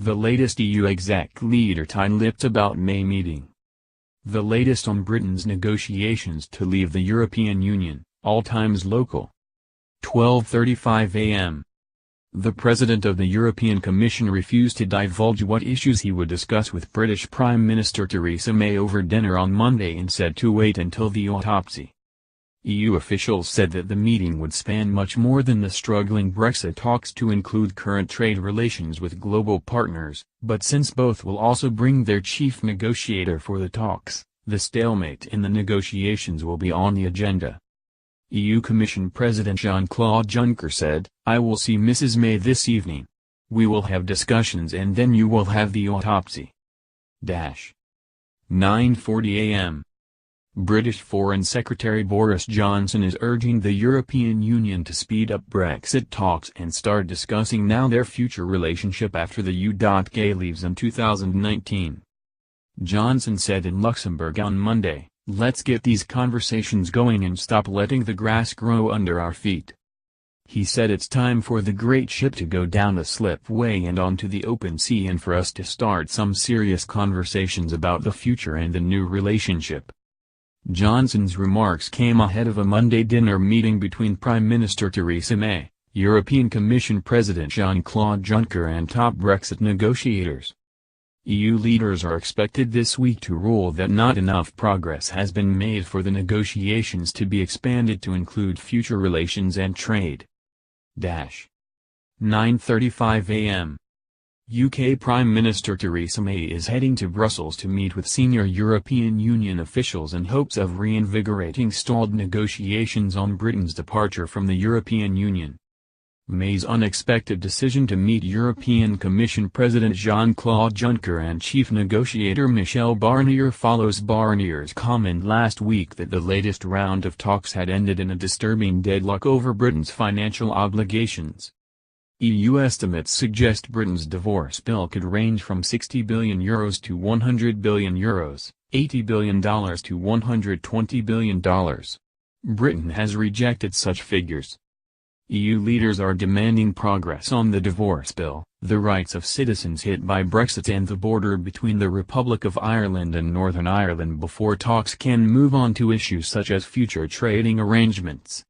The latest EU exec leader tight-lipped about May meeting. The latest on Britain's negotiations to leave the European Union, all times local. 12:35 a.m. The President of the European Commission refused to divulge what issues he would discuss with British Prime Minister Theresa May over dinner on Monday and said to wait until the autopsy. EU officials said that the meeting would span much more than the struggling Brexit talks to include current trade relations with global partners, but since both will also bring their chief negotiator for the talks, the stalemate in the negotiations will be on the agenda. EU Commission President Jean-Claude Juncker said, "I will see Mrs. May this evening. We will have discussions and then you will have the autopsy." 9:40 a.m. British Foreign Secretary Boris Johnson is urging the European Union to speed up Brexit talks and start discussing now their future relationship after the UK leaves in 2019. Johnson said in Luxembourg on Monday, "Let's get these conversations going and stop letting the grass grow under our feet." He said it's time for the great ship to go down the slipway and onto the open sea and for us to start some serious conversations about the future and the new relationship. Johnson's remarks came ahead of a Monday dinner meeting between Prime Minister Theresa May, European Commission President Jean-Claude Juncker and top Brexit negotiators. EU leaders are expected this week to rule that not enough progress has been made for the negotiations to be expanded to include future relations and trade. 9:35 a.m. UK Prime Minister Theresa May is heading to Brussels to meet with senior European Union officials in hopes of reinvigorating stalled negotiations on Britain's departure from the European Union. May's unexpected decision to meet European Commission President Jean-Claude Juncker and Chief Negotiator Michel Barnier follows Barnier's comment last week that the latest round of talks had ended in a disturbing deadlock over Britain's financial obligations. EU estimates suggest Britain's divorce bill could range from €60 billion to €100 billion, $80 billion to $120 billion. Britain has rejected such figures. EU leaders are demanding progress on the divorce bill, the rights of citizens hit by Brexit and the border between the Republic of Ireland and Northern Ireland before talks can move on to issues such as future trading arrangements.